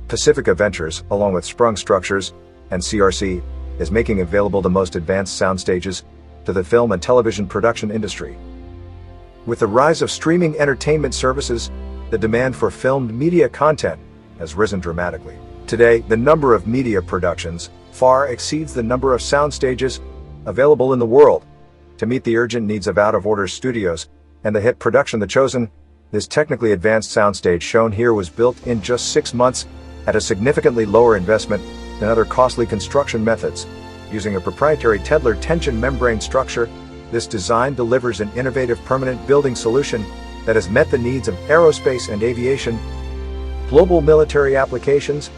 Pacifica Ventures, along with Sprung Structures and CRC, is making available the most advanced sound stages to the film and television production industry. With the rise of streaming entertainment services, the demand for filmed media content has risen dramatically. Today, the number of media productions far exceeds the number of sound stages available in the world. To meet the urgent needs of out-of-order studios and the hit production The Chosen, this technically advanced soundstage shown here was built in just 6 months at a significantly lower investment than other costly construction methods. Using a proprietary Tedlar tension membrane structure, this design delivers an innovative permanent building solution that has met the needs of aerospace and aviation, global military applications,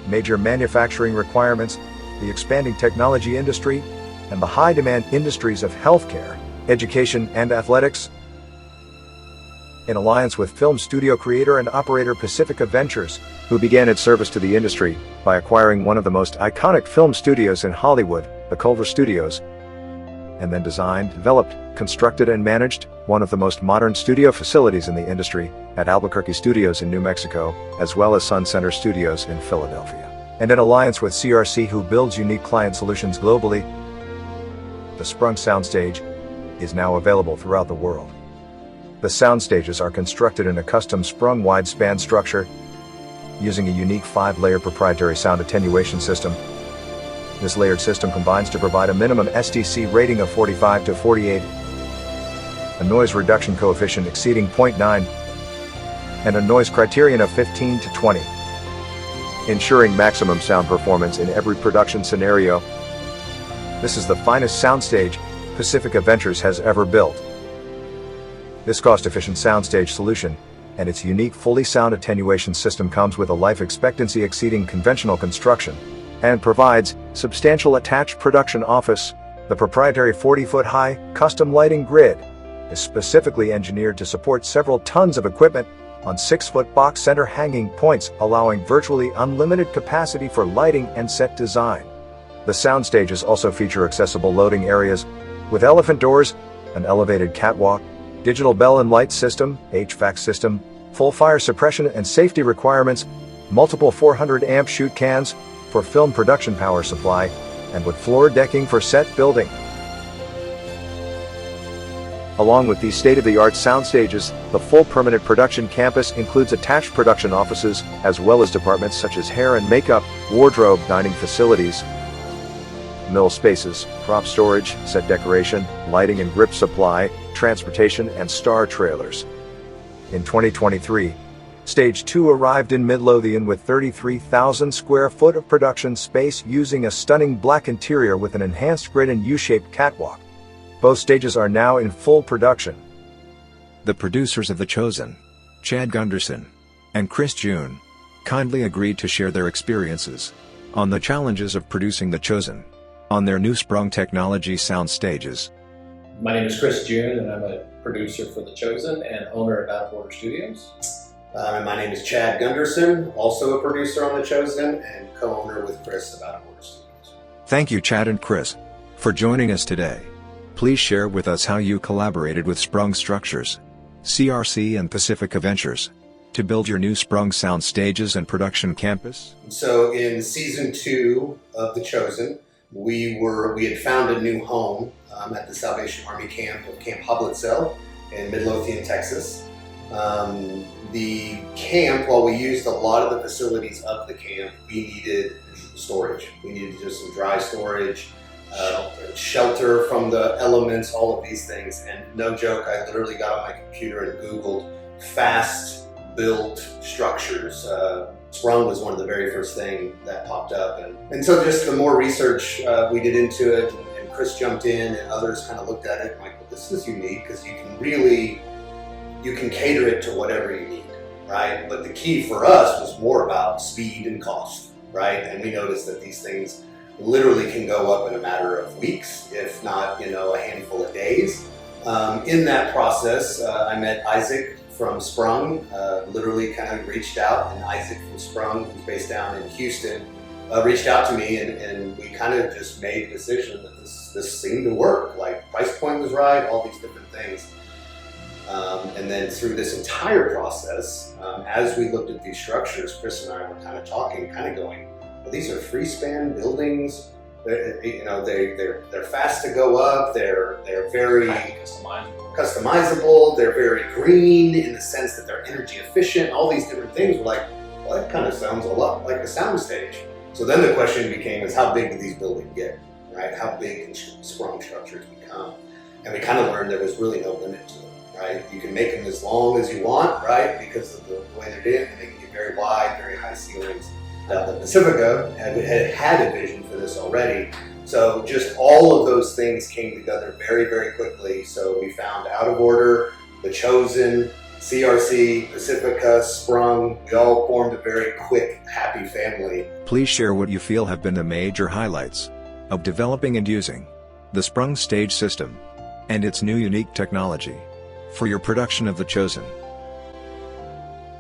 major manufacturing requirements, the expanding technology industry, and the high-demand industries of healthcare, education, and athletics. In alliance with film studio creator and operator Pacifica Ventures, who began its service to the industry by acquiring one of the most iconic film studios in Hollywood, the Culver Studios, and then designed, developed, constructed, and managed one of the most modern studio facilities in the industry at Albuquerque Studios in New Mexico, as well as Sun Center Studios in Philadelphia. And in alliance with CRC, who builds unique client solutions globally, the Sprung Sound Stage is now available throughout the world. The sound stages are constructed in a custom Sprung wide-span structure using a unique 5-layer proprietary sound attenuation system. This layered system combines to provide a minimum SDC rating of 45 to 48, a noise reduction coefficient exceeding 0.9, and a noise criterion of 15 to 20, ensuring maximum sound performance in every production scenario. This is the finest soundstage Pacifica Ventures has ever built. This cost-efficient soundstage solution and its unique fully sound attenuation system comes with a life expectancy exceeding conventional construction and provides substantial attached production office. The proprietary 40-foot-high custom lighting grid is specifically engineered to support several tons of equipment on 6-foot box center hanging points, allowing virtually unlimited capacity for lighting and set design. The sound stages also feature accessible loading areas with elephant doors, an elevated catwalk, digital bell and light system, HVAC system, full fire suppression and safety requirements, multiple 400-amp chute cans for film production power supply, and wood floor decking for set building. Along with these state-of-the-art sound stages, the full permanent production campus includes attached production offices, as well as departments such as hair and makeup, wardrobe, dining facilities, mill spaces, prop storage, set decoration, lighting and grip supply, transportation, and star trailers. In 2023, Stage 2 arrived in Midlothian with 33,000 square foot of production space using a stunning black interior with an enhanced grid and U-shaped catwalk. Both stages are now in full production. The producers of The Chosen, Chad Gunderson and Chris June, kindly agreed to share their experiences on the challenges of producing The Chosen on their new Sprung Technology sound stages. My name is Chris June, and I'm a producer for The Chosen and owner of Out of Order Studios. And my name is Chad Gunderson, also a producer on The Chosen and co-owner with Chris of Out of Order Studios. Thank you, Chad and Chris, for joining us today. Please share with us how you collaborated with Sprung Structures, CRC, and Pacifica Ventures to build your new Sprung Sound Stages and production campus. So in season 2 of The Chosen, we had found a new home at the Salvation Army camp of Camp Hoblitzell in Midlothian, Texas. The camp, while we used a lot of the facilities of the camp, we needed storage. We needed just some dry storage, shelter from the elements, all of these things. And no joke, I literally got on my computer and Googled fast built structures. Sprung was one of the very first things that popped up. And so just the more research we did into it, and Chris jumped in and others kind of looked at it, like, well, this is unique because you can cater it to whatever you need, right? But the key for us was more about speed and cost, right? And we noticed that these things literally can go up in a matter of weeks, if not, a handful of days. In that process, I met Isaac from Sprung, literally kind of reached out, and Isaac from Sprung, who's based down in Houston, reached out to me, and we kind of just made the decision that this seemed to work. Like, price point was right, all these different things. And then through this entire process, as we looked at these structures, Chris and I were kind of talking, kind of going, well, these are free-span buildings. They're fast to go up. They're very customizable. They're very green in the sense that they're energy efficient. All these different things. We're like, well, that kind of sounds a lot like a soundstage. So then the question became is how big do these buildings get, right? How big can sprung structures become? And we kind of learned there was really no limit to them, right? You can make them as long as you want, right? Because of the way they're in, and they can get very wide, very high ceilings. The Pacifica had a vision for this already. So just all of those things came together very, very quickly. So we found Out of Order, The Chosen, CRC, Pacifica, Sprung. We all formed a very quick, happy family. Please share what you feel have been the major highlights of developing and using the Sprung Stage system and its new unique technology for your production of The Chosen.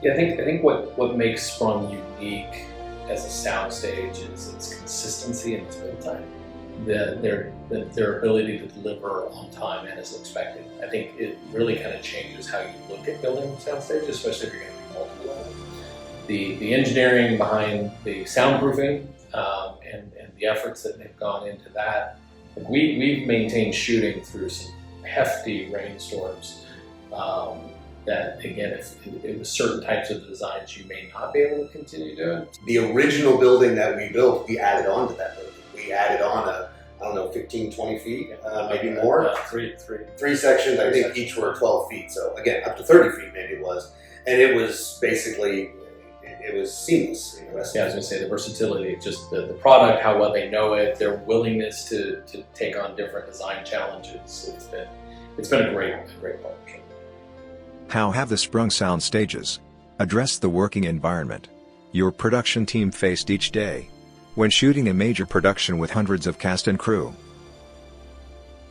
Yeah, I think what makes Sprung unique as a soundstage is its consistency and its build time. Their ability to deliver on time and as expected. I think it really kind of changes how you look at building soundstage, especially if you're going to be multi-level. The engineering behind the soundproofing and the efforts that they've gone into that. Like we've maintained shooting through some hefty rainstorms. That again, if it was certain types of designs you may not be able to continue doing. The original building that we built, we added on to that building. We added on I don't know, 15, 20 feet, maybe more. Three sections, I think each were 12 feet. So again, up to 30 feet maybe it was. And it was basically, it was seamless. Yeah, I was going to say the versatility, just the product, how well they know it, their willingness to take on different design challenges. It's been a great partnership. How have the Sprung Sound Stages addressed the working environment your production team faced each day when shooting a major production with hundreds of cast and crew?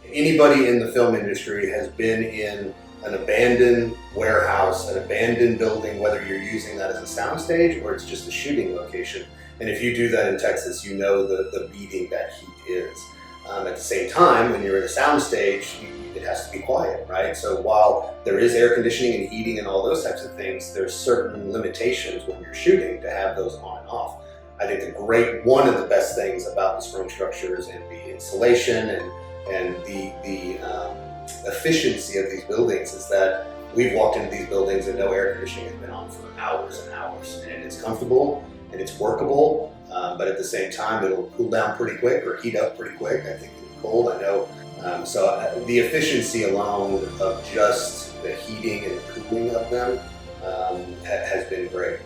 Anybody in the film industry has been in an abandoned warehouse, an abandoned building, whether you're using that as a soundstage or it's just a shooting location. And if you do that in Texas, you know the beating that heat is. At the same time, when you're in a soundstage, it has to be quiet, right? So while there is air conditioning and heating and all those types of things, there's certain limitations when you're shooting to have those on and off. I think one of the best things about the Sprung structures and the insulation and the efficiency of these buildings is that we've walked into these buildings and no air conditioning has been on for hours and hours, and it's comfortable and it's workable, but at the same time it'll cool down pretty quick or heat up pretty quick. I think it's cold, I know. So the efficiency alone of just the heating and cooling of them has been great.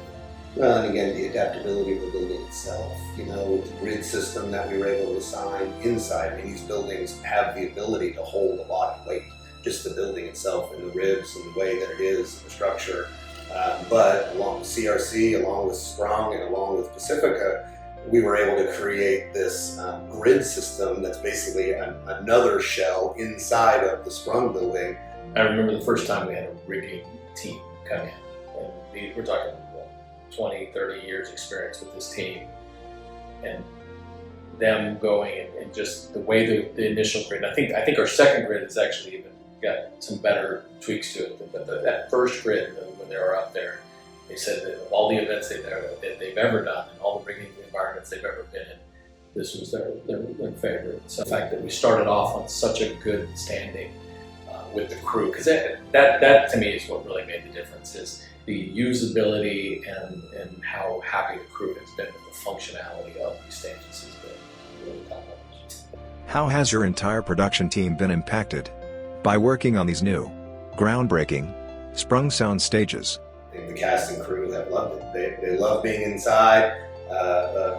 Well, and again, the adaptability of the building itself, with the grid system that we were able to design inside. I mean, these buildings have the ability to hold a lot of weight, just the building itself and the ribs and the way that it is, the structure. But along with CRC, along with Sprung, and along with Pacifica, we were able to create this grid system that's basically another shell inside of the Sprung building. I remember the first time we had a rigging team come in, and we're talking 20, 30 years experience with this team, and them going and just the way the initial grid, I think our second grid has actually even got some better tweaks to it, but that first grid, when they were up there, they said that of all the events they've ever done and all the rigging environments they've ever been in, this was their favorite. So the fact that we started off on such a good standing with the crew, because that to me is what really made the difference, is the usability and how happy the crew has been with the functionality of these stages has been really top notch. How has your entire production team been impacted by working on these new, groundbreaking, Sprung Sound Stages? I think the cast and crew have loved it. They love being inside.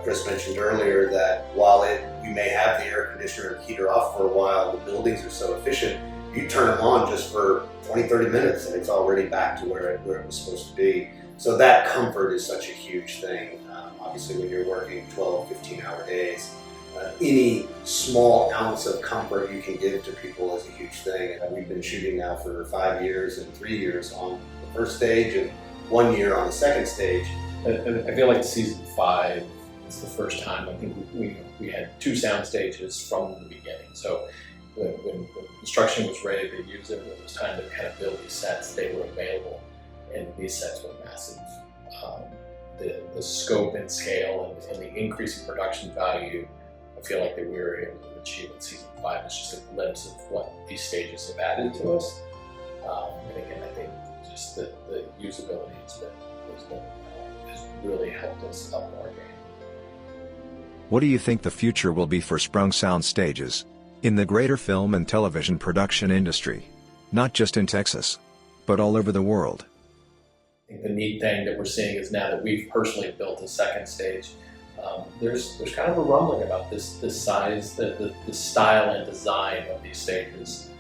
Chris mentioned earlier that while you may have the air conditioner and heater off for a while, the buildings are so efficient, you turn them on just for 20, 30 minutes and it's already back to where it was supposed to be. So that comfort is such a huge thing. Obviously when you're working 12, 15-hour days, any small ounce of comfort you can give to people is a huge thing. We've been shooting now for 5 years and 3 years on the first stage and 1 year on the second stage. I feel like season 5 is the first time I think we had 2 sound stages from the beginning. So when construction was ready to use it, when it was time to kind of build these sets, they were available, and these sets were massive. The scope and scale and the increase in production value, I feel like that we were able to achieve in season 5 is just a glimpse of what these stages have added to us. And again, I think just the usability has really helped us up our game. What do you think the future will be for Sprung Sound Stages in the greater film and television production industry, not just in Texas, but all over the world? I think the neat thing that we're seeing is now that we've personally built a second stage, there's kind of a rumbling about this size, the style and design of these stages.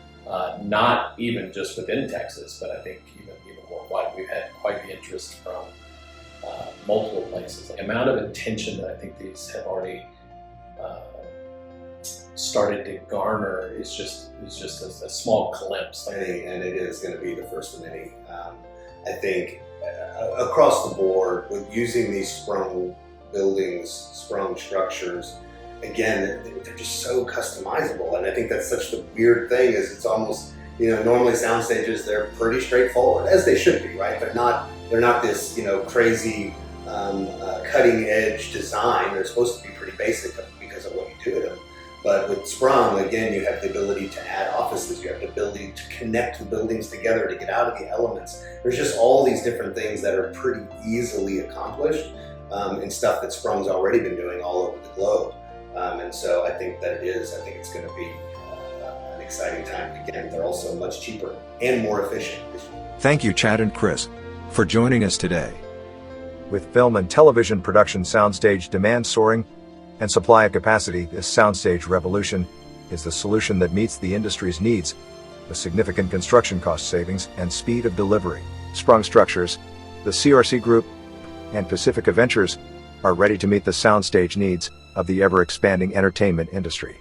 Not even just within Texas, but I think even worldwide. We've had quite the interest from multiple places. The amount of attention that I think these have already started to garner is just a small glimpse. And it is going to be the first of many. I think across the board, with using these sprung buildings, sprung structures, again, they're just so customizable. And I think that's such the weird thing is it's almost, normally sound stages, they're pretty straightforward, as they should be, right? They're not this, crazy cutting edge design. They're supposed to be pretty basic because of what you do to them. But with Sprung, again, you have the ability to add offices. You have the ability to connect the buildings together to get out of the elements. There's just all these different things that are pretty easily accomplished and stuff that Sprung's already been doing all over the globe. And so I think it's going to be an exciting time. Again, they're also much cheaper and more efficient. Thank you, Chad and Chris, for joining us today. With film and television production soundstage demand soaring and supply capacity, this soundstage revolution is the solution that meets the industry's needs, with significant construction cost savings and speed of delivery. Sprung Structures, the CRC Group, and Pacifica Ventures are ready to meet the soundstage needs of the ever-expanding entertainment industry.